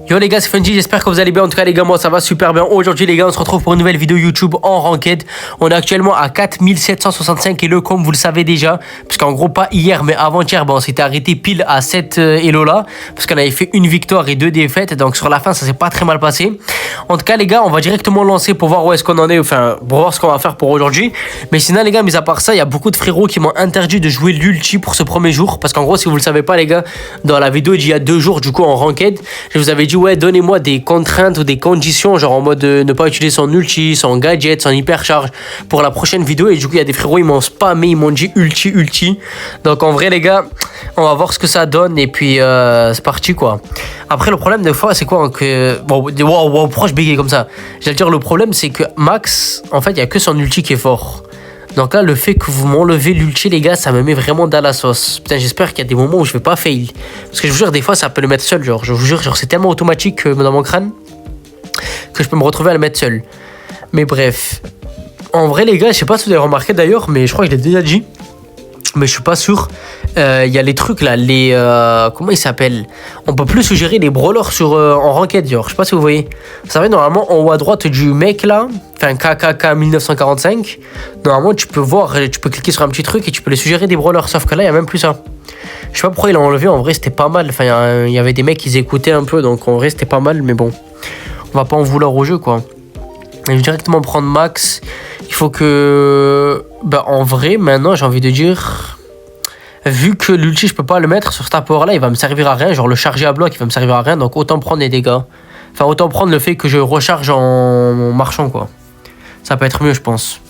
Yo les gars, c'est Fungi, j'espère que vous allez bien. En tout cas les gars, moi ça va super bien. Aujourd'hui les gars, on se retrouve pour une nouvelle vidéo YouTube en ranked. On est actuellement à 4765 elo comme vous le savez déjà. Parce qu'en gros pas hier mais avant-hier, on s'était arrêté pile à 7 elo là. Parce qu'on avait fait une victoire et 2 défaites. Donc sur la fin ça s'est pas très mal passé. En tout cas les gars, on va directement lancer pour voir où est-ce qu'on en est. Enfin pour voir ce qu'on va faire pour aujourd'hui. Mais sinon les gars, mis à part ça, il y a beaucoup de frérots qui m'ont interdit de jouer l'ulti pour ce premier jour. Parce qu'en gros si vous le savez pas les gars, dans la vidéo d'il y a 2 jours du coup en ranked, je vous avais dit ouais, donnez-moi des contraintes ou des conditions, genre en mode ne pas utiliser son ulti, son gadget, son hypercharge pour la prochaine vidéo. Et du coup, il y a des frérots, ils m'ont spammé, ils m'ont dit ulti. Donc en vrai, les gars, on va voir ce que ça donne. Et puis, c'est parti quoi. Après, le problème, des fois, c'est quoi que... Bon, wow, pourquoi je bégaye comme ça? J'allais dire, le problème, c'est que Max, en fait, il n'y a que son ulti qui est fort. Donc là, le fait que vous m'enlevez l'ulti, les gars, ça me met vraiment dans la sauce. Putain, j'espère qu'il y a des moments où je vais pas fail. Parce que je vous jure, des fois, ça peut le mettre seul. Genre, je vous jure, genre, c'est tellement automatique dans mon crâne que je peux me retrouver à le mettre seul. Mais bref. En vrai, les gars, je sais pas si vous avez remarqué d'ailleurs, mais je crois que je l'ai déjà dit. Mais je suis pas sûr. Il y a les trucs là, les... comment ils s'appellent? On peut plus suggérer les brawlers sur, en ranked, genre. Je sais pas si vous voyez. Vous savez, normalement, en haut à droite du mec là, enfin KKK 1945, normalement, tu peux voir, tu peux cliquer sur un petit truc et tu peux les suggérer des brawlers. Sauf que là, il y a même plus ça. Je sais pas pourquoi ils l'ont enlevé. En vrai, c'était pas mal. Enfin, il y avait des mecs qui écoutaient un peu, donc en vrai, c'était pas mal. Mais bon, on va pas en vouloir au jeu, quoi. Je vais directement prendre Max. Il faut que... Bah, en vrai, maintenant, j'ai envie de dire... Vu que l'ulti, je peux pas le mettre sur cet power là, il va me servir à rien. Genre, le charger à bloc, il va me servir à rien. Donc, autant prendre les dégâts. Enfin, autant prendre le fait que je recharge en marchant, quoi. Ça peut être mieux, je pense.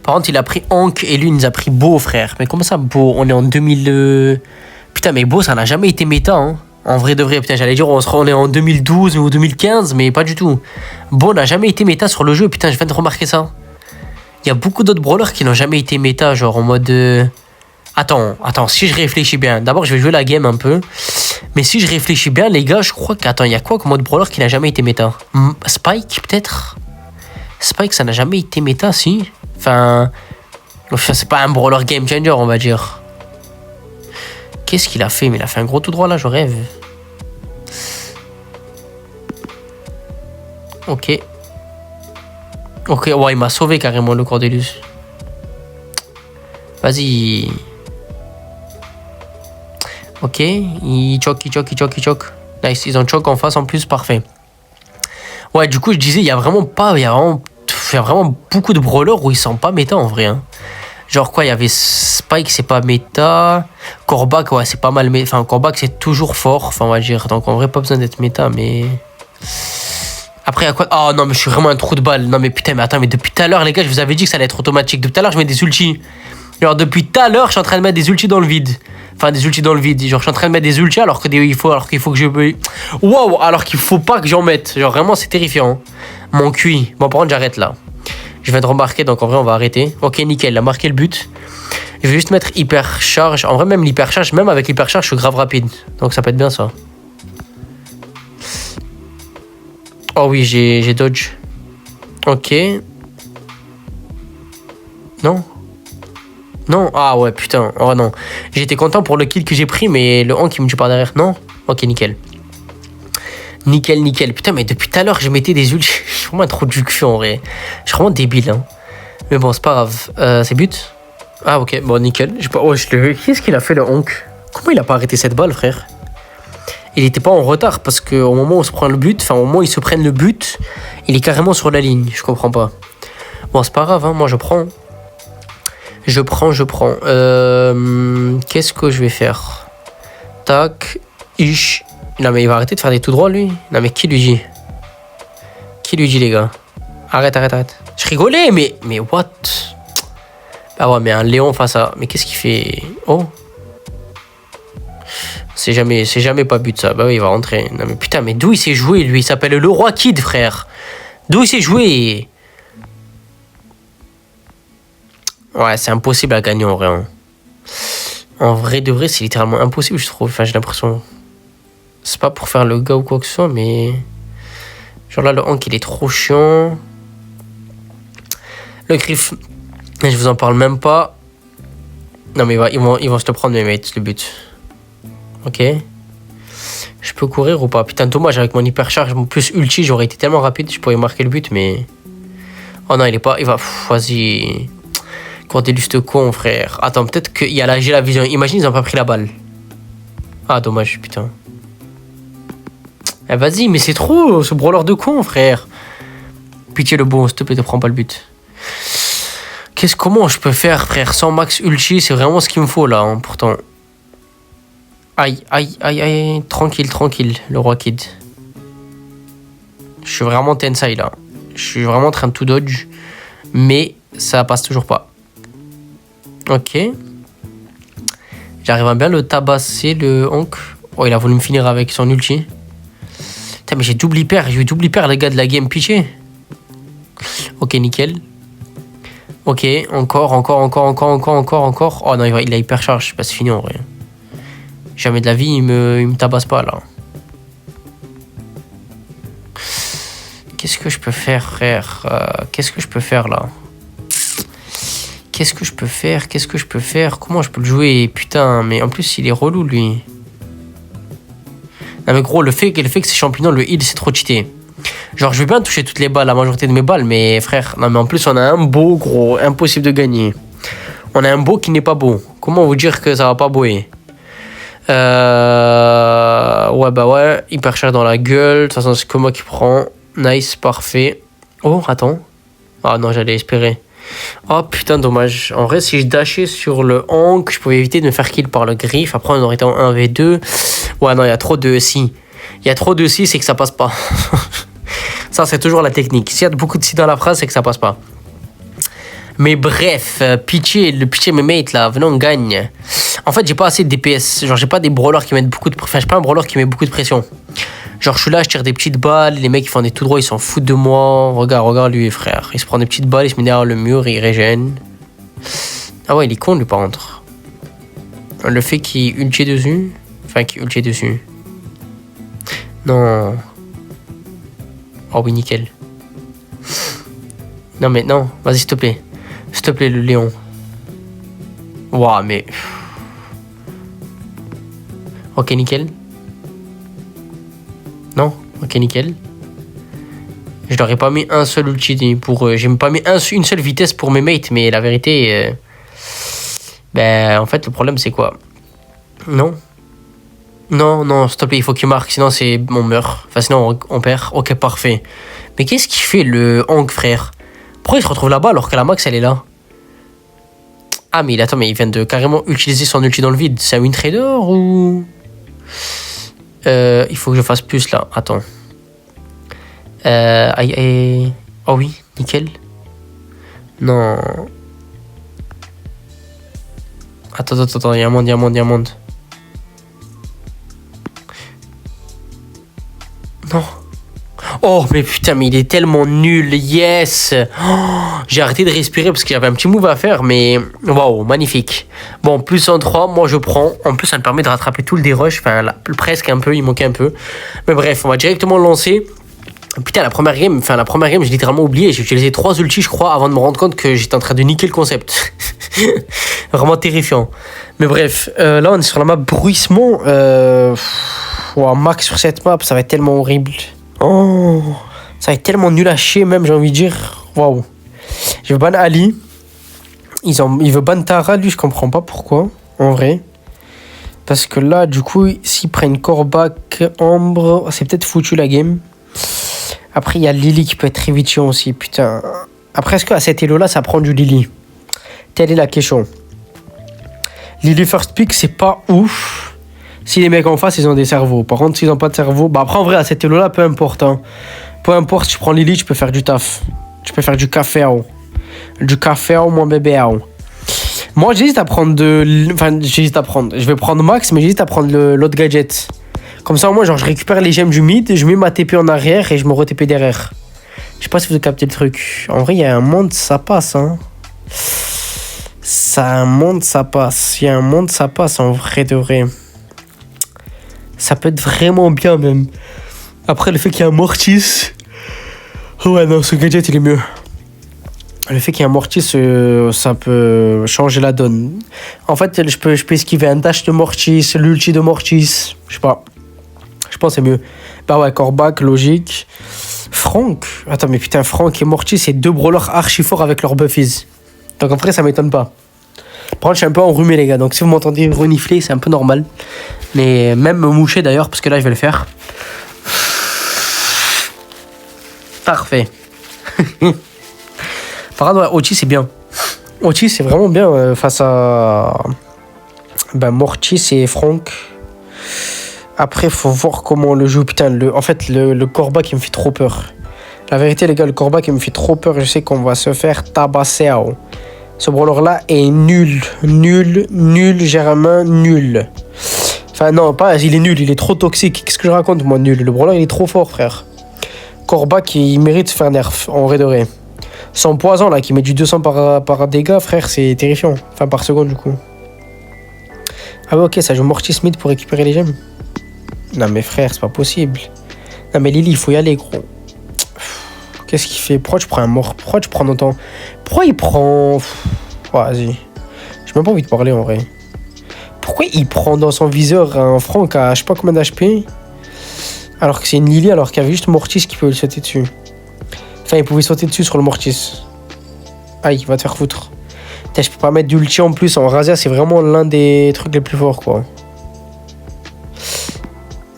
Par contre, il a pris Hank et lui, il nous a pris Beau, frère. Mais comment ça, Beau? On est en 2000... Putain, mais Beau, ça n'a jamais été méta, hein. En vrai de vrai, putain, j'allais dire on est en 2012 ou 2015, mais pas du tout. Beau n'a jamais été méta sur le jeu, putain, je viens de remarquer ça. Il y a beaucoup d'autres brawlers qui n'ont jamais été méta, genre en mode... Attends, si je réfléchis bien, d'abord je vais jouer la game un peu. Mais si je réfléchis bien, les gars, je crois qu'attends, il y a quoi comme mode brawler qui n'a jamais été méta? Spike, peut-être? Spike, ça n'a jamais été méta, si? Enfin, c'est pas un brawler game changer, on va dire. Qu'est-ce qu'il a fait? Mais il a fait un gros tout droit là, je rêve. Ok, ouais, il m'a sauvé carrément le Cordelius. Vas-y. Ok, il choque. Nice, ils ont choke en face en plus, parfait. Ouais, du coup, je disais, il y a vraiment beaucoup de brawlers où ils sont pas méta en vrai, hein. Genre quoi, il y avait Spike, c'est pas méta. Kor'bak, ouais, c'est pas mal. Enfin, Kor'bak, c'est toujours fort. Enfin, on va dire. Donc, en vrai, pas besoin d'être méta, mais... Après, il y a quoi? Oh non, mais je suis vraiment un trou de balle. Non, mais putain, mais attends, mais depuis tout à l'heure, les gars, je vous avais dit que ça allait être automatique. Depuis tout à l'heure, je mets des ultis. Genre, depuis tout à l'heure, je suis en train de mettre des ultis dans le vide. Enfin, des ultis dans le vide. Genre, je suis en train de mettre des ultis alors qu'il faut que je... Waouh, alors qu'il faut pas que j'en mette. Genre, vraiment, c'est terrifiant. Mon QI. Bon, par contre, j'arrête là. Je viens de remarquer, donc en vrai, on va arrêter. Ok, nickel, il a marqué le but. Je vais juste mettre hyper charge. En vrai, même l'hyper charge, même avec l'hyper charge, je suis grave rapide. Donc, ça peut être bien, ça. Oh oui, j'ai dodge. Ok. Non. Ah ouais, putain. Oh non. J'étais content pour le kill que j'ai pris, mais le Hank, il me tue par derrière. Non. Ok, nickel. Nickel. Putain, mais depuis tout à l'heure, je mettais des ultis. Je suis vraiment un trou du cul, en vrai. Je suis vraiment débile, hein. Mais bon, c'est pas grave. C'est but. Ah, ok. Bon, nickel. Qu'est-ce qu'il a fait, le Hank? Comment il a pas arrêté cette balle, frère? Il était pas en retard, parce qu'au moment où on se prend le but, enfin, au moment où ils se prennent le but, il est carrément sur la ligne. Je comprends pas. Bon, c'est pas grave, hein. Moi, je prends. Je prends. Qu'est-ce que je vais faire? Tac. Ish. Non, mais il va arrêter de faire des tout droits, lui. Non, mais qui lui dit? Les gars? Arrête. Je rigolais, mais what? Ah ouais, mais un Léon face à... Mais qu'est-ce qu'il fait? Oh. C'est jamais pas but, ça. Bah oui, il va rentrer. Non, mais putain, mais d'où il s'est joué, lui? Il s'appelle le Roi Kid, frère. D'où il s'est joué? Ouais, c'est impossible à gagner, en vrai. Hein. En vrai de vrai, c'est littéralement impossible, je trouve. Enfin, j'ai l'impression... C'est pas pour faire le gars ou quoi que ce soit, mais... Genre là, le Hank, il est trop chiant. Le Griff, je vous en parle même pas. Non, mais ils vont se le prendre, mes mates, le but. Ok. Je peux courir ou pas? Putain, dommage, avec mon hypercharge, mon plus ulti, j'aurais été tellement rapide, je pourrais marquer le but, mais... Oh non, il est pas... Il va... Vas-y... Cordelius de con, frère. Attends, peut-être qu'il y a j'ai la vision. Imagine, ils ont pas pris la balle. Ah, dommage, putain. Eh, vas-y, mais c'est trop, ce brawler de con, frère. Pitié le bon, s'il te plaît, ne prends pas le but. Comment je peux faire, frère? Sans max ulti, c'est vraiment ce qu'il me faut, là, hein, pourtant. Aïe, aïe, aïe, aïe. Tranquille, tranquille, le roi kid. Je suis vraiment tensai, là. Je suis vraiment en train de tout dodge. Mais ça passe toujours pas. Ok. J'arrive à bien le tabasser, le Honk. Oh, il a voulu me finir avec son ulti. Putain, mais j'ai double hyper. J'ai eu double hyper, les gars, de la game pitché. Ok, nickel. Ok, encore. Oh non, il a hyper charge. C'est pas fini en vrai. Jamais de la vie, il me tabasse pas là. Qu'est-ce que je peux faire, frère? Qu'est-ce que je peux faire là? Qu'est-ce que je peux faire? Comment je peux le jouer? Putain, mais en plus, il est relou, lui. Non, mais gros, le fait que c'est champignons, le heal, c'est trop cheaté. Genre, je vais bien toucher toutes les balles, la majorité de mes balles, mais frère, non, mais en plus, on a un beau, gros, impossible de gagner. On a un beau qui n'est pas beau. Comment vous dire que ça va pas beauer? Ouais, bah ouais, hyper cher dans la gueule. De toute façon, c'est que moi qui prends. Nice, parfait. Oh, attends. Ah non, j'allais espérer. Oh putain, dommage. En vrai, si je dashais sur le Honk, je pouvais éviter de me faire kill par le griffe. Après, on aurait été en 1v2. Ouais, non, il y a trop de si. Il y a trop de si, c'est que ça passe pas. Ça, c'est toujours la technique. S'il y a beaucoup de si dans la phrase, c'est que ça passe pas. Mais bref, pitié mes mates là, venons, on gagne. En fait, j'ai pas assez de DPS. Genre, j'ai pas des brawlers qui mettent beaucoup de... Enfin, j'ai pas un brawler qui met beaucoup de pression. Genre, je suis là, je tire des petites balles. Les mecs, ils font des tout droits, ils s'en foutent de moi. Regarde lui, frère. Il se prend des petites balles, il se met derrière le mur, il régène. Ah ouais, il est con, lui, par contre. Le fait qu'il ulti dessus. Enfin, qu'il ulti dessus. Non. Oh oui, nickel. Non, mais non. Vas-y, s'il te plaît. S'il te plaît, le lion. Waouh, mais... Ok, nickel. Non, ok, nickel. Je leur ai pas mis un seul ulti pour eux. J'ai pas mis une seule vitesse pour mes mates, mais la vérité... Ben, en fait, le problème, c'est quoi? Non. Non, s'il te plaît, il faut qu'il marque, sinon on meurt. Enfin, sinon on perd. Ok, parfait. Mais qu'est-ce qu'il fait, le Honk, frère? Pourquoi il se retrouve là-bas alors que la max, elle est là? Ah, mais attends, mais il vient de carrément utiliser son ulti dans le vide. C'est un win trader ou... il faut que je fasse plus, là. Attends. Aïe. Oh oui, nickel. Non. Attends, il y a un monde. Non. Oh, mais putain, mais il est tellement nul. Yes. Oh, j'ai arrêté de respirer parce qu'il y avait un petit move à faire, mais waouh, magnifique. Bon, plus en 3, moi je prends. En plus, ça me permet de rattraper tout le dérush. Enfin, là, presque un peu, il manquait un peu. Mais bref, on va directement lancer. Putain, la première game, j'ai littéralement oublié. J'ai utilisé 3 ultis, je crois, avant de me rendre compte que j'étais en train de niquer le concept. Vraiment terrifiant. Mais bref, là, on est sur la map bruissement. Wow, max sur cette map, ça va être tellement horrible. Oh, ça va être tellement nul à chier, même, j'ai envie de dire. Waouh. Je veux ban Ali. Il veut ban Tara, lui, je comprends pas pourquoi, en vrai. Parce que là, du coup, s'ils prennent Corbac, Ambre, c'est peut-être foutu la game. Après, il y a Lily qui peut être très vite chiant aussi, putain. Après, est-ce qu'à cet elo-là, ça prend du Lily? Telle est la question. Lily first pick, c'est pas ouf. Si les mecs en face, ils ont des cerveaux. Par contre, s'ils n'ont pas de cerveau... Bah après, en vrai, à cet elo-là, peu importe. Hein. Peu importe, si tu prends Lily, tu peux faire du taf. Tu peux faire du café. Du café, mon bébé. Moi, j'hésite à prendre Enfin, j'hésite à prendre... Je vais prendre Max, mais j'hésite à prendre l'autre gadget. Comme ça, moi, genre, je récupère les gemmes du mid, je mets ma TP en arrière et je me re-TP derrière. Je sais pas si vous avez capté le truc. En vrai, il y a un monde, ça passe, hein. Il y a un monde, ça passe, en vrai de vrai. Ça peut être vraiment bien, même. Après, le fait qu'il y ait un Mortis... Ouais, non, ce gadget, il est mieux. Le fait qu'il y ait un Mortis, ça peut changer la donne. En fait, je peux esquiver un dash de Mortis, l'ulti de Mortis. Je sais pas. Je pense que c'est mieux. Bah ouais, Corbac, logique. Franck. Attends, mais putain, Franck et Morty, c'est deux brawlers archi forts avec leurs buffies. Donc en vrai, ça m'étonne pas. Par contre, je suis un peu enrhumé, les gars. Donc si vous m'entendez renifler, c'est un peu normal. Mais même me moucher d'ailleurs, parce que là, je vais le faire. Parfait. Par contre, ouais, Otis, c'est bien. Otis, c'est vraiment bien face à Mortis et Franck. Après, faut voir comment on le joue. Putain, en fait, le Corbac, il me fait trop peur. La vérité, les gars, le Corbac, il me fait trop peur. Je sais qu'on va se faire tabasser. Ce brawler-là est nul. Nul, Germain, nul. Enfin, non, pas, il est nul. Il est trop toxique. Qu'est-ce que je raconte, moi, nul? Le brawler, il est trop fort, frère. Corbac, il mérite de se faire nerf, en vrai de vrai. Son poison, là, qui met du 200 par dégâts, frère, c'est terrifiant. Enfin, par seconde, du coup. Ah ouais, ok, ça joue Morty Smith pour récupérer les gemmes. Non, mais frère, c'est pas possible. Non, mais Lily, il faut y aller, gros. Qu'est-ce qu'il fait? Pourquoi tu prends un mort? Pourquoi tu prends autant? Pourquoi il prend... Vas-y. J'ai même pas envie de parler, en vrai. Pourquoi il prend dans son viseur un Franck à je sais pas combien d'HP, alors que c'est une Lily, alors qu'il y avait juste Mortis qui peut le sauter dessus. Enfin, il pouvait sauter dessus sur le Mortis. Aïe, il va te faire foutre. Putain, je peux pas mettre d'ulti en plus. En Razia, c'est vraiment l'un des trucs les plus forts, quoi.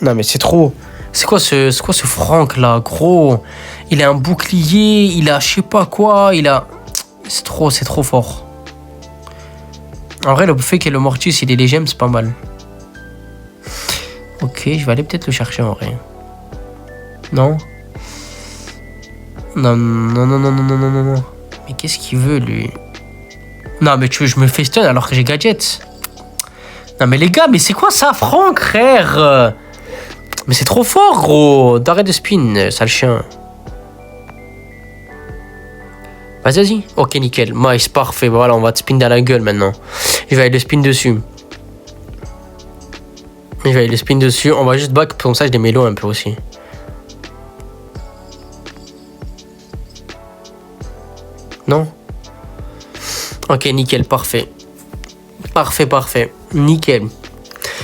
Non, mais c'est trop. C'est quoi ce Franck, là, gros? Il a un bouclier, il a je sais pas quoi, il a... C'est trop fort. En vrai, le fait que le Mortis, il ait les gemmes, c'est pas mal. Ok, je vais aller peut-être le chercher, en vrai. Non? Non. Mais qu'est-ce qu'il veut, lui? Non, mais tu veux, je me fais stun alors que j'ai gadget. Non, mais les gars, mais c'est quoi ça, Franck, frère? Mais c'est trop fort, gros. D'arrêt de spin, sale chien. Vas-y. Ok, nickel. Nice, parfait. Voilà, on va te spin dans la gueule maintenant. Je vais aller le spin dessus. On va juste back, comme ça je les mélo un peu aussi. Non? Ok, nickel, parfait. Parfait. Nickel.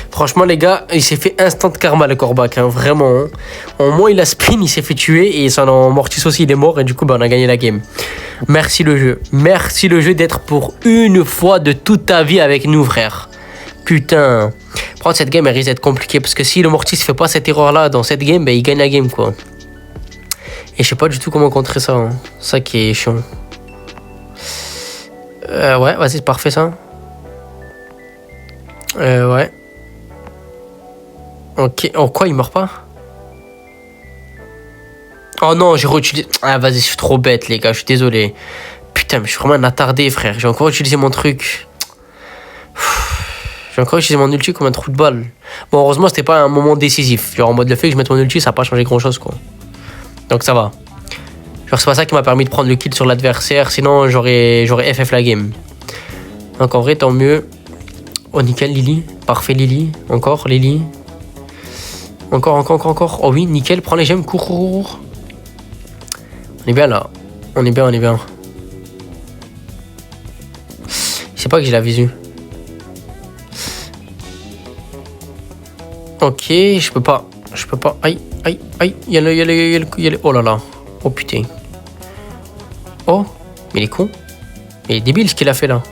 Franchement, les gars, il s'est fait instant karma, le Corbac, hein, vraiment. Hein. Au moins, il a spin, il s'est fait tuer et son Mortis aussi, il est mort. Et du coup, on a gagné la game. Merci le jeu. Merci le jeu d'être pour une fois de toute ta vie avec nous, frère. Putain. Prendre cette game, elle risque d'être compliquée. Parce que si le Mortis fait pas cette erreur-là dans cette game, ben, il gagne la game, quoi. Et je sais pas du tout comment contrer ça. Hein. Ça qui est chiant. Ouais, vas-y, c'est parfait, ça. Ouais. Ok. Oh, quoi, il meurt pas? Oh non, j'ai réutilisé... Ah, vas-y, je suis trop bête, les gars, je suis désolé. Putain, mais je suis vraiment un attardé, frère. J'ai encore utilisé mon truc. J'ai encore utilisé mon ulti comme un trou de balle. Bon, heureusement, c'était pas un moment décisif. Genre, en mode, le fait que je mette mon ulti, ça n'a pas changé grand-chose, quoi. Donc, ça va. Genre, c'est pas ça qui m'a permis de prendre le kill sur l'adversaire. Sinon, j'aurais FF la game. Donc, en vrai, tant mieux. Oh, nickel, Lily. Parfait, Lily. Encore, Lily. Encore. Oh oui, nickel, prends les gemmes, cours. On est bien là. On est bien. C'est pas que j'ai la visu. Ok, je peux pas. Aïe. Il y a le... Oh là là. Oh putain. Oh, mais il est con. Mais il est débile ce qu'il a fait là.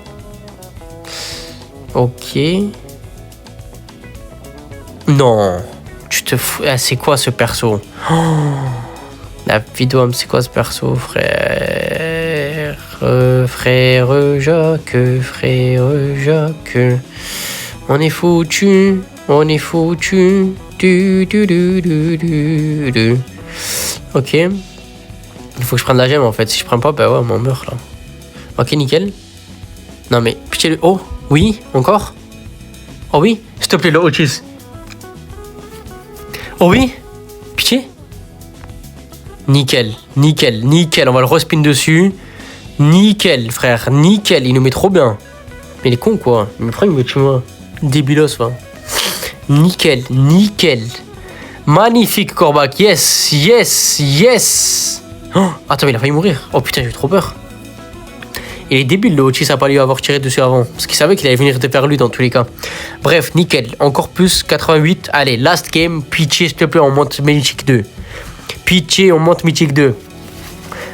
Ok. Non. Tu te fous. Ah, c'est quoi ce perso? Oh. La vidéo, c'est quoi ce perso, frère? Frère Jacques. On est foutu. Ok. Il faut que je prenne la gemme en fait. Si je prends pas, bah ouais, on meurt là. Ok, nickel. Non mais, pitié. Oh, oui, encore. Oh oui, s'il te plaît, le Otis. Oh oui, pitié. Nickel. On va le respin dessus. Nickel, frère. Nickel. Il nous met trop bien. Mais il est con, quoi. Mais frère, il me tue, moi. Débilos, va. Nickel. Magnifique, Corbac. Yes. Oh, attends, mais il a failli mourir. Oh putain, j'ai eu trop peur. Il est débile, le Ochi, ça n'a pas lui avoir tiré dessus avant. Parce qu'il savait qu'il allait venir vers lui dans tous les cas. Bref, nickel. Encore plus, 88. Allez, last game. Pitié, s'il te plaît, on monte Mythique 2. Pitié, on monte Mythique 2.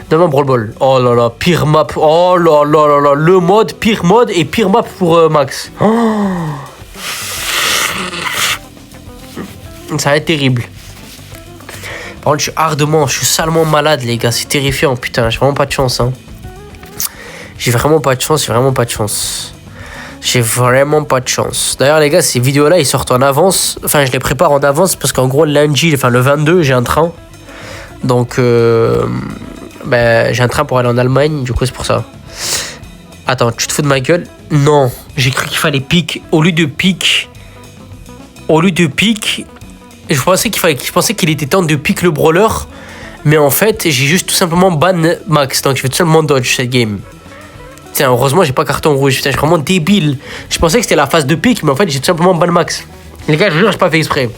Demain, Brawl Ball. Oh là là, pire map. Oh là là là là. Le mode, pire mode et pire map pour Max. Oh. Ça va être terrible. Par contre, je suis salement malade, les gars. C'est terrifiant, putain. J'ai vraiment pas de chance, hein. J'ai vraiment pas de chance. D'ailleurs, les gars, ces vidéos-là, ils sortent en avance. Enfin, je les prépare en avance parce qu'en gros, lundi, enfin le 22, j'ai un train. Donc, j'ai un train pour aller en Allemagne. Du coup, c'est pour ça. Attends, tu te fous de ma gueule? Non, j'ai cru qu'il fallait pique. Au lieu de pique, je pensais qu'il était temps de pique le brawler. Mais en fait, j'ai juste tout simplement ban Max. Donc, je vais tout simplement dodge cette game. Tiens, heureusement, j'ai pas carton rouge. Putain, je suis vraiment débile. Je pensais que c'était la phase de pique, mais en fait, j'ai tout simplement ban Max. Les gars, je vous jure, j'ai pas fait exprès.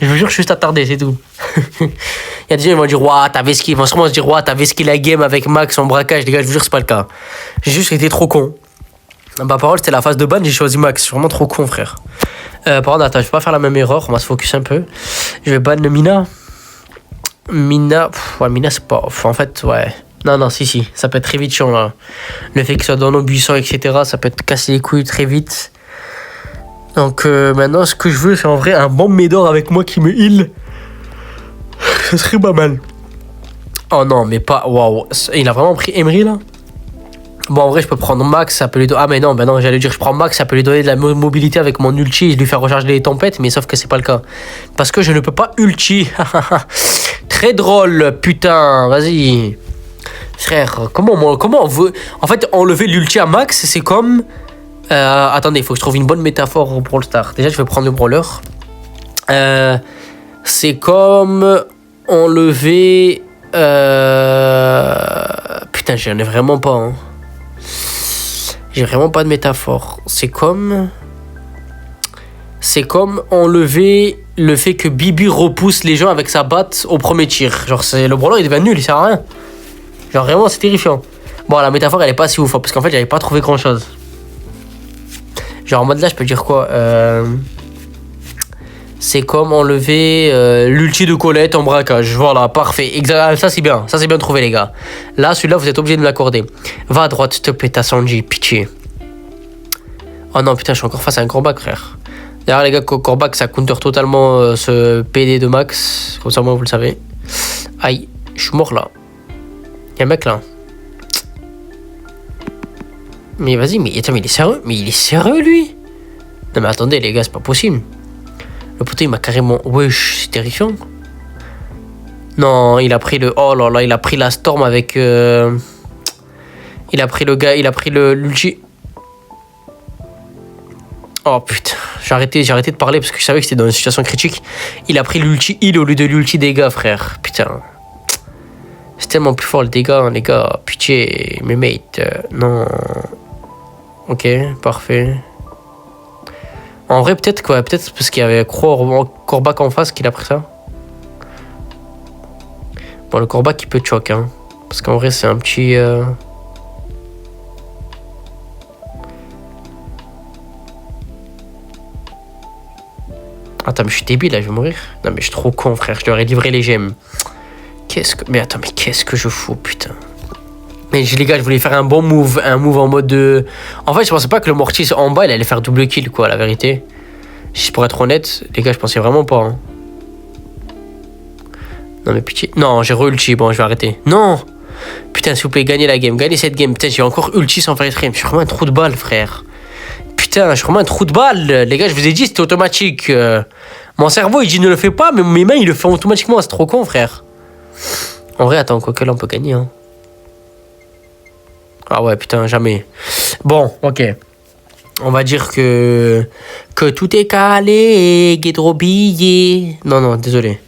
Je vous jure, je suis juste attardé, c'est tout. Il y a des gens qui vont dire, waouh, t'avais skill. Ils vont sûrement se dire, waouh, t'avais skill la game avec Max en braquage. Les gars, je vous jure, c'est pas le cas. J'ai juste été trop con. Bah, parole, c'était la phase de ban, j'ai choisi Max. Je suis vraiment trop con, frère. Par contre, attends, je vais pas faire la même erreur. On va se focus un peu. Je vais ban le Mina. Mina, c'est pas. En fait, ouais. Non, si. Ça peut être très vite chiant, là. Le fait qu'il soit dans nos buissons, etc., ça peut te casser les couilles très vite. Donc, maintenant, ce que je veux, c'est en vrai un bon Médor avec moi qui me heal. Ce serait pas mal. Oh non, mais pas. Waouh. Il a vraiment pris Emery, là? Bon, en vrai, je peux prendre Max, ça peut lui donner. Ah, mais non, j'allais dire, je prends Max, ça peut lui donner de la mobilité avec mon ulti et lui faire recharger les tempêtes, mais sauf que c'est pas le cas. Parce que je ne peux pas ulti. Très drôle, putain, vas-y. Frère, comment on veut. En fait, enlever l'ulti à Max, c'est comme. Attendez, il faut que je trouve une bonne métaphore pour Brawl Stars. Déjà, je vais prendre le brawler. C'est comme enlever. Putain, j'en ai vraiment pas, hein. J'ai vraiment pas de métaphore. C'est comme enlever le fait que Bibi repousse les gens avec sa batte au premier tir. Genre, le brawler, il devient nul, il sert à rien. Genre, vraiment, c'est terrifiant. Bon, la métaphore, elle est pas si ouf, hein, parce qu'en fait, j'avais pas trouvé grand chose. Genre, en mode là, je peux dire quoi? C'est comme enlever l'ulti de Colette en braquage. Voilà, parfait. Ça, c'est bien. Ça, c'est bien trouvé, les gars. Là, celui-là, vous êtes obligés de me l'accorder. Va à droite, s'il te plaît, t'as Sanji. Pitié. Oh non, putain, je suis encore face à un Corbac, frère. D'ailleurs, les gars, Corbac, ça counter totalement ce PD de Max. Comme ça, moi, vous le savez. Aïe, je suis mort, là. Y'a un mec, là. Mais vas-y, mais attends, mais il est sérieux? Mais il est sérieux, lui? Non, mais attendez, les gars, c'est pas possible. Le poteau, il m'a carrément. Wesh, c'est terrifiant. Non, il a pris le. Oh là là, il a pris la Storm avec. Il a pris le gars, il a pris l'ulti. Oh putain, j'ai arrêté de parler parce que je savais que c'était dans une situation critique. Il a pris l'ulti heal au lieu de l'ulti dégâts, frère. Putain. C'est tellement plus fort le dégât, les gars. Pitié, mes mates. Non. Ok, parfait. En vrai, peut-être parce qu'il y avait Corbac en face qu'il a pris ça. Bon, le Corbac, il peut choc, hein. Parce qu'en vrai, c'est un petit. Attends, mais je suis débile là, je vais mourir. Non, mais je suis trop con, frère. Je leur ai livré les gemmes. Mais attends, mais qu'est-ce que je fous, putain. Mais les gars, je voulais faire un bon move. Un move en mode de. En fait, je pensais pas que le Mortis en bas, il allait faire double kill, quoi, la vérité. Pour être honnête, les gars, je pensais vraiment pas. Hein. Non, mais pitié. Non, j'ai re-ulti. Bon, je vais arrêter. Non! Putain, s'il vous plaît, gagnez la game. Gagnez cette game. Putain, j'ai encore ulti sans faire exprès. Je suis vraiment un trou de balle, frère. Putain, je suis vraiment un trou de balle. Les gars, je vous ai dit, c'était automatique. Mon cerveau, il dit ne le fais pas, mais mes mains, ils le font automatiquement. C'est trop con, frère. En vrai, attends, quoi que là, on peut gagner. Hein. Ah ouais, putain, jamais. Bon, ok. On va dire que tout est calé, guédrobillé. Non, désolé.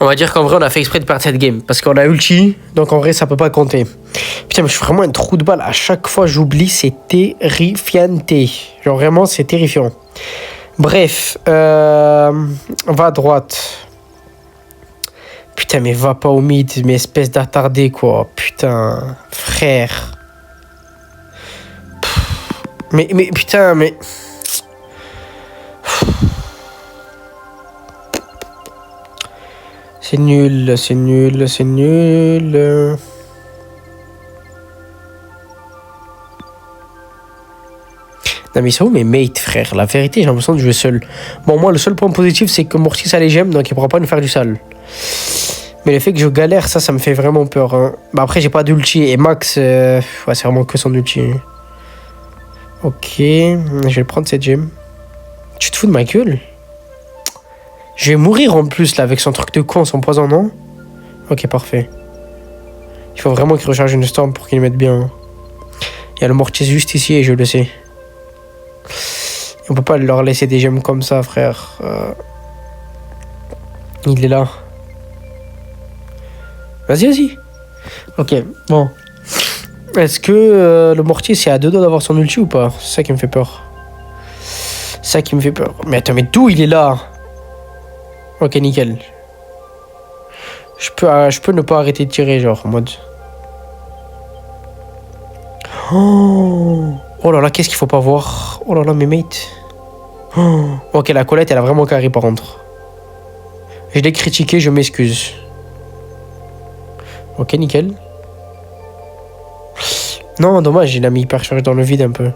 On va dire qu'en vrai, on a fait exprès de perdre cette game. Parce qu'on a ulti, donc en vrai, ça peut pas compter. Putain, mais je suis vraiment un trou de balle. À chaque fois, j'oublie, c'est terrifiante. Genre, vraiment, c'est terrifiant. Bref, va à droite. Putain, mais va pas au mid, mais espèce d'attardé, quoi. Putain, frère. Mais putain, mais... C'est nul, c'est nul, c'est nul. Non mais c'est où mes mates, frère? La vérité, j'ai l'impression de jouer seul. Bon, moi, le seul point positif, c'est que Morty, ça les j'aime, donc il pourra pas nous faire du sale. Mais le fait que je galère, ça me fait vraiment peur. Hein. Bah après, j'ai pas d'ulti. Et Max, ouais, c'est vraiment que son ulti. Ok, je vais prendre cette gemme. Tu te fous de ma gueule? Je vais mourir en plus, là, avec son truc de con, son poison, non? Ok, parfait. Il faut vraiment qu'il recharge une storm pour qu'il le mette bien. Il y a le Mortis juste ici et je le sais. On peut pas leur laisser des gemmes comme ça, frère. Il est là. Vas-y, vas-y. Ok, bon. Est-ce que le Mortis est à deux doigts d'avoir son ulti ou pas? C'est ça qui me fait peur. C'est ça qui me fait peur. Mais attends, mais d'où il est là? Ok, nickel. Je peux ne pas arrêter de tirer, genre, en mode... Oh là là, qu'est-ce qu'il faut pas voir? Oh là là, mes mates. Ok, la Colette, elle a vraiment carré, par contre. Je l'ai critiqué, je m'excuse. Ok, nickel. Non, dommage, il a mis hyper charge dans le vide un peu.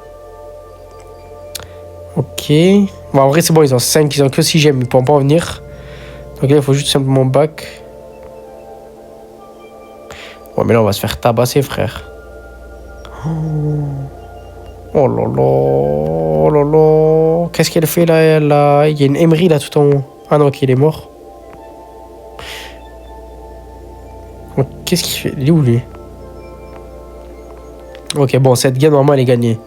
Ok. Bon, en vrai, c'est bon, ils ont 5, ils ont que 6 gemmes, ils pourront pas en venir. Donc là, il faut juste simplement back. Ouais, mais là, on va se faire tabasser, frère. Oh là là. Oh là là. Qu'est-ce qu'elle fait là, là? Il y a une Emery là tout en haut. Ah non, ok, il est mort. Oh, qu'est-ce qu'il fait? Il est où lui? Ok, bon, cette game, normalement, elle est gagnée.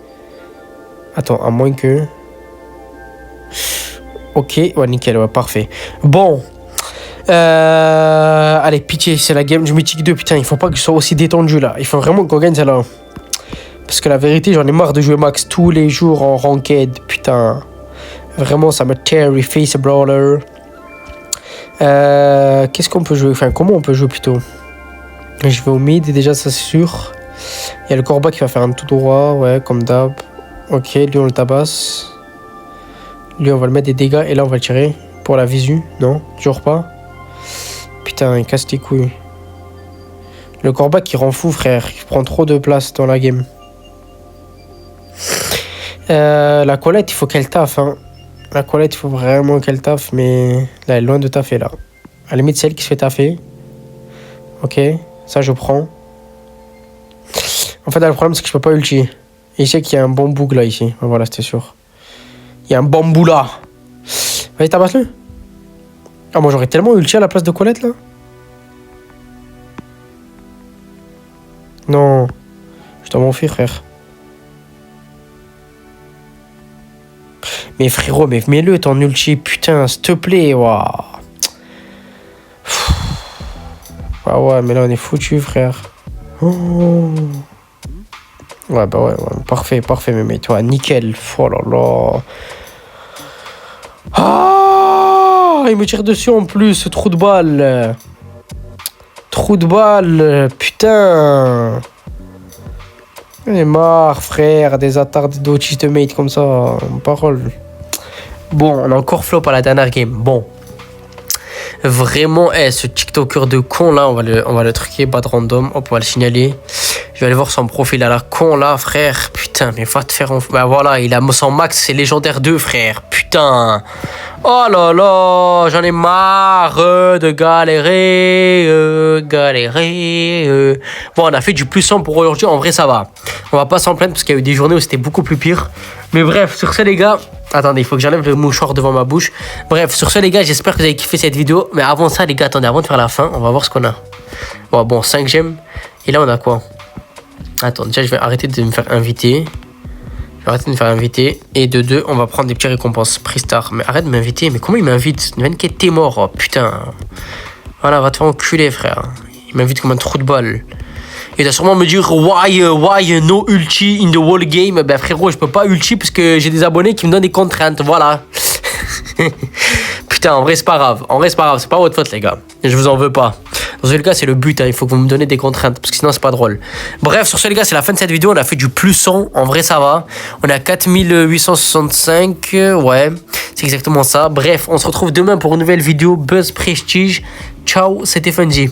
Attends, à moins que... Ok, ouais, nickel, ouais, parfait. Bon. Allez, pitié, c'est la game du Mythique 2. Putain, il faut pas que je sois aussi détendu là. Il faut vraiment qu'on gagne celle-là. Parce que la vérité, j'en ai marre de jouer max tous les jours en ranked. Putain. Vraiment, ça me terrifie ce brawler. Qu'est-ce qu'on peut jouer? Enfin, comment on peut jouer plutôt? Je vais au mid, déjà, ça c'est sûr. Il y a le Corba qui va faire un tout droit, ouais, comme d'hab. Ok, lui on le tabasse. Lui on va le mettre des dégâts et là on va le tirer. Pour la visu, non, toujours pas. Putain, il casse les couilles. Le Corba qui rend fou, frère. Il prend trop de place dans la game. La Colette, il faut qu'elle taffe. Hein. La Colette, il faut vraiment qu'elle taffe, mais là, elle est loin de taffer, là. À la limite, c'est elle qui se fait taffer. Ok, ça, je prends. En fait, là, le problème, c'est que je peux pas ulti. Et il sait qu'il y a un bambou, là, ici. Voilà, c'était sûr. Il y a un bambou, là. Vas-y, tabasse-le. Ah, moi, j'aurais tellement ulti à la place de Colette, là. Non. Je dois m'enfuir, frère. Mais frérot, mais mets-le ton ulti, putain, s'il te plaît, waouh. Ah ouais, mais là on est foutu, frère. Oh. Ouais, bah ouais, parfait, parfait, mais toi, nickel. Oh là là. Ah, il me tire dessus en plus, ce trou de balle. Trou de balle, putain. J'en ai marre, frère, des attardés d'autistes de mate comme ça, en parole. Bon, on a encore flop à la dernière game. Bon. Vraiment, ce TikToker de con là, on va le truquer, bad random. Hop, on va le signaler. Je vais aller voir son profil à la con là, frère. Putain, mais va te faire... Bah voilà, il a son max, c'est légendaire 2, frère. Putain. Oh là là, j'en ai marre de galérer. Bon, on a fait du plus 100 pour aujourd'hui. En vrai, ça va. On va pas s'en plaindre parce qu'il y a eu des journées où c'était beaucoup plus pire. Mais bref, sur ce, les gars... Attendez, il faut que j'enlève le mouchoir devant ma bouche. Bref, sur ce, les gars, j'espère que vous avez kiffé cette vidéo. Mais avant ça, les gars, attendez, avant de faire la fin, on va voir ce qu'on a. Bon, 5 gemmes. Et là, on a quoi? Attends, déjà, je vais arrêter de me faire inviter. Et de 2, on va prendre des petites récompenses. Prix star. Mais arrête de m'inviter. Mais comment il m'invite? Venket, t'es mort. Oh, putain. Voilà, va te faire enculer, frère. Il m'invite comme un trou de balle. Il va sûrement me dire why no ulti in the whole game. Ben frérot, je peux pas ulti parce que j'ai des abonnés qui me donnent des contraintes. Voilà. Putain, en vrai, c'est pas grave. C'est pas votre faute, les gars. Je vous en veux pas. Dans ce les gars, c'est le but, hein. Il faut que vous me donnez des contraintes, parce que sinon, c'est pas drôle. Bref, sur ce les gars, c'est la fin de cette vidéo. On a fait du plus 100. En vrai, ça va. On a 4865. Ouais, c'est exactement ça. Bref, on se retrouve demain pour une nouvelle vidéo Buzz Prestige. Ciao, c'était Fungi.